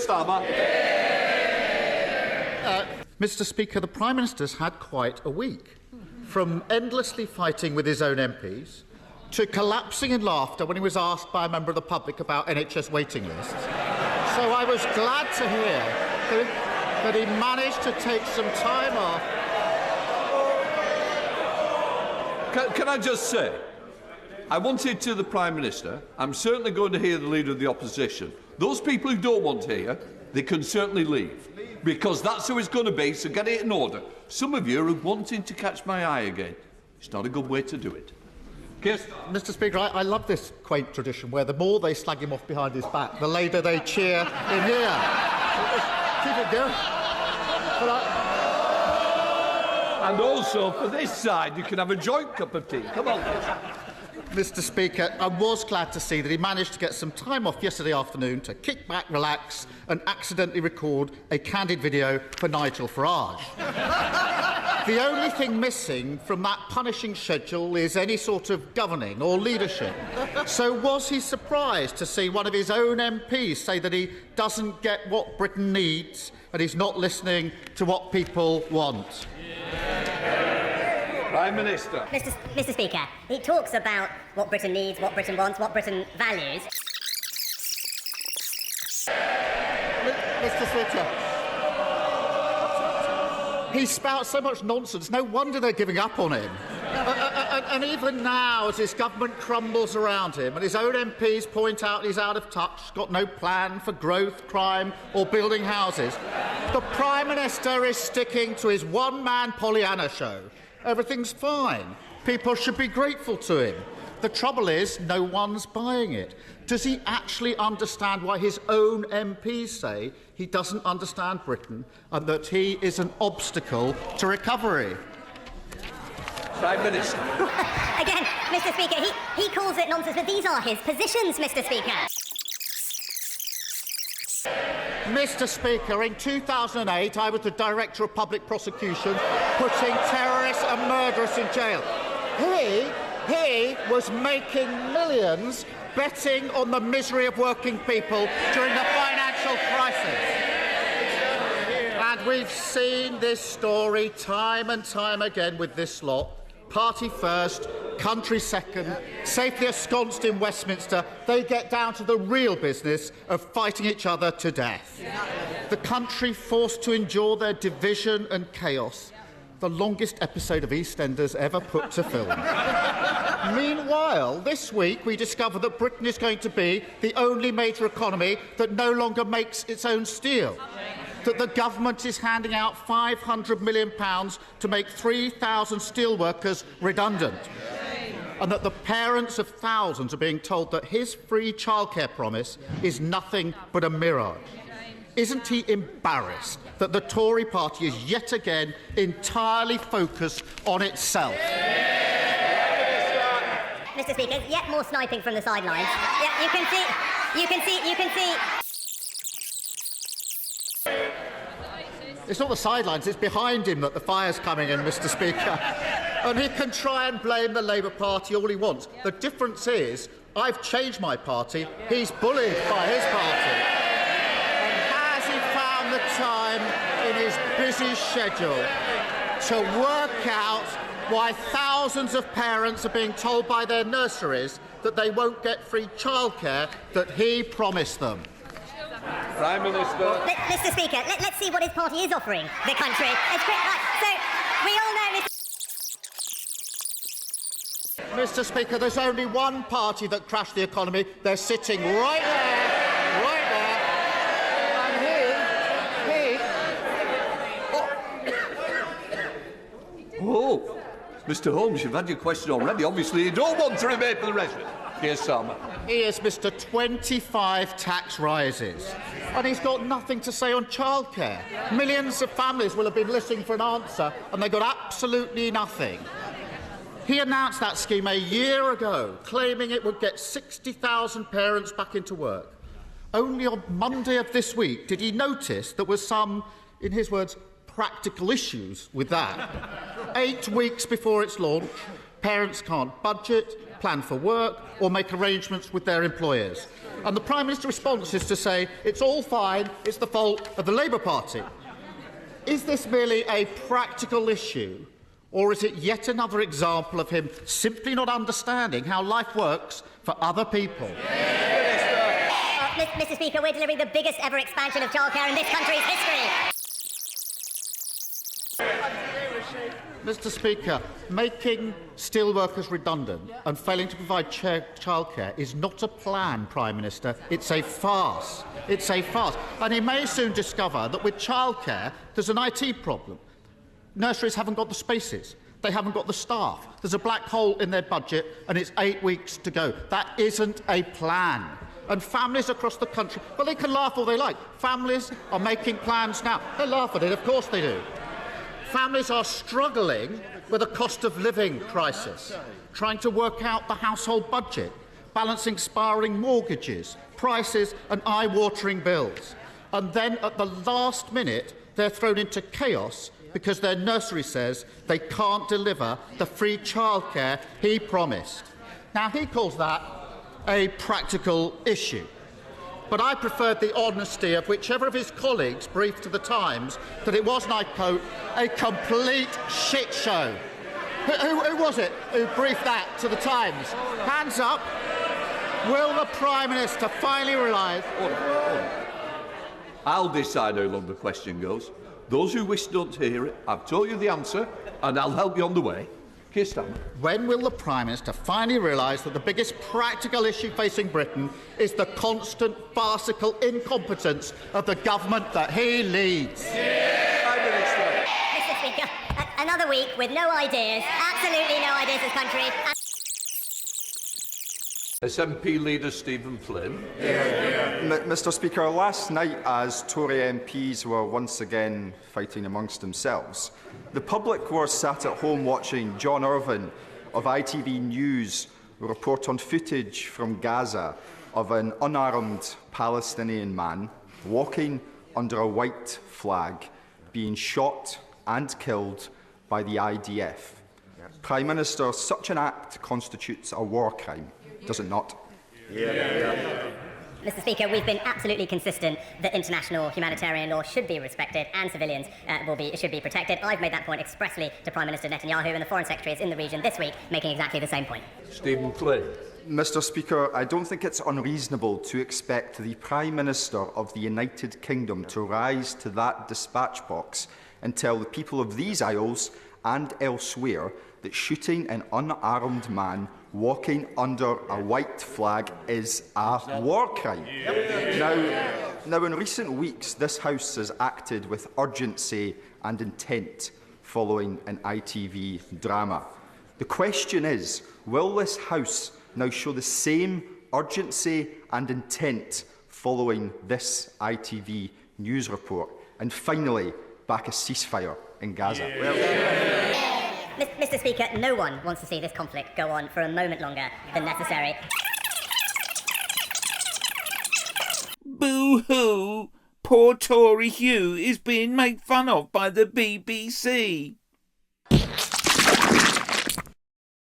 Starmer. Mr. Speaker, the Prime Minister's had quite a week. From endlessly fighting with his own MPs to collapsing in laughter when he was asked by a member of the public about NHS waiting lists. So I was glad to hear that he managed to take some time off. Can I just say, I wanted to the Prime Minister, I'm certainly going to hear the Leader of the Opposition. Those people who don't want to hear, they can certainly leave, because that's who it's going to be, so get it in order. Some of you are wanting to catch my eye again. It's not a good way to do it. Mr. Speaker, I love this quaint tradition where the more they slag him off behind his back, the louder they cheer in here. Keep it going. And also, for this side, you can have a joint cup of tea. Come on. Mr. Speaker, I was glad to see that he managed to get some time off yesterday afternoon to kick back, relax and accidentally record a candid video for Nigel Farage. The only thing missing from that punishing schedule is any sort of governing or leadership. So was he surprised to see one of his own MPs say that he doesn't get what Britain needs and he's not listening to what people want? Prime Minister. Mr. Speaker, he talks about what Britain needs, what Britain wants, what Britain values. Mr. Speaker, he spouts so much nonsense, no wonder they're giving up on him. And even now, as his government crumbles around him and his own MPs point out he's out of touch, got no plan for growth, crime or building houses, the Prime Minister is sticking to his one-man Pollyanna show. Everything's fine. People should be grateful to him. The trouble is, no one's buying it. Does he actually understand why his own MPs say he doesn't understand Britain and that he is an obstacle to recovery? Prime Minister. Again, Mr. Speaker, he calls it nonsense, but these are his positions, Mr. Speaker. Mr. Speaker, in 2008, I was the Director of Public Prosecution, putting terrorists and murderers in jail. He was making millions betting on the misery of working people during the financial crisis. And we've seen this story time and time again with this lot. Party first, country second, safely ensconced in Westminster, they get down to the real business of fighting each other to death. The country forced to endure their division and chaos, the longest episode of EastEnders ever put to film. Meanwhile, this week we discover that Britain is going to be the only major economy that no longer makes its own steel. That the government is handing out £500 million to make 3,000 steelworkers redundant. And that the parents of thousands are being told that his free childcare promise is nothing but a mirage. Isn't he embarrassed that the Tory party is yet again entirely focused on itself? Mr. Speaker, yet more sniping from the sidelines. Yeah, you can see. It's not the sidelines, it's behind him that the fire's coming in, Mr. Speaker. And he can try and blame the Labour Party all he wants. The difference is, I've changed my party, he's bullied by his party. And has he found the time in his busy schedule to work out why thousands of parents are being told by their nurseries that they won't get free childcare that he promised them? Prime Minister. Mr. Speaker, let's see what his party is offering the country. It's quick, right. So, we all know, Mr. Speaker, there's only one party that crashed the economy. They're sitting right there. And Oh, Mr. Holmes, you've had your question already. Obviously, you don't want to remain for the resident. Here's Salma. He is Mr. 25 tax rises. And he's got nothing to say on childcare. Millions of families will have been listening for an answer, and they got absolutely nothing. He announced that scheme a year ago, claiming it would get 60,000 parents back into work. Only on Monday of this week did he notice there was some, in his words, practical issues with that. 8 weeks before its launch, Parents can't budget, plan for work, or make arrangements with their employers. And the Prime Minister's response is to say, it's all fine, it's the fault of the Labour Party. Is this merely a practical issue, or is it yet another example of him simply not understanding how life works for other people? Mr. Speaker, we're delivering the biggest ever expansion of childcare in this country's history. Mr. Speaker, making steelworkers redundant and failing to provide childcare is not a plan, Prime Minister. It's a farce. It's a farce. And he may soon discover that with childcare, there's an IT problem. Nurseries haven't got the spaces. They haven't got the staff. There's a black hole in their budget, and it's 8 weeks to go. That isn't a plan. And families across the country, well, they can laugh all they like. Families are making plans now. They laugh at it, of course they do. Families are struggling with a cost of living crisis, trying to work out the household budget, balancing spiralling mortgages, prices and eye-watering bills. And then at the last minute, they're thrown into chaos because their nursery says they can't deliver the free childcare he promised. Now, he calls that a practical issue. But I preferred the honesty of whichever of his colleagues briefed to the Times that it was, and I quote, a complete shit show. Who was it who briefed that to the Times? Hands up. Will the Prime Minister finally realise... I'll decide how long the question goes. Those who wish don't hear it, I've told you the answer, and I'll help you on the way. When will the Prime Minister finally realise that the biggest practical issue facing Britain is the constant farcical incompetence of the government that he leads? Mr. Speaker, another week with no ideas, absolutely no ideas this country. SNP leader Stephen Flynn. Mr. Speaker, last night, as Tory MPs were once again fighting amongst themselves, the public were sat at home watching John Irvine of ITV News report on footage from Gaza of an unarmed Palestinian man walking under a white flag, being shot and killed by the IDF. Prime Minister, such an act constitutes a war crime, does it not? Mr. Speaker, we've been absolutely consistent that international humanitarian law should be respected and civilians should be protected. I've made that point expressly to Prime Minister Netanyahu, and the Foreign Secretary is in the region this week making exactly the same point. Stephen Flynn. Mr. Speaker, I don't think it's unreasonable to expect the Prime Minister of the United Kingdom to rise to that dispatch box and tell the people of these Isles and elsewhere that shooting an unarmed man walking under a white flag is a war crime. Now, in recent weeks, this House has acted with urgency and intent following an ITV drama. The question is, will this House now show the same urgency and intent following this ITV news report? And finally, back a ceasefire in Gaza. Mr. Speaker, no one wants to see this conflict go on for a moment longer than necessary. Boo-hoo! Poor Tory Hugh is being made fun of by the BBC.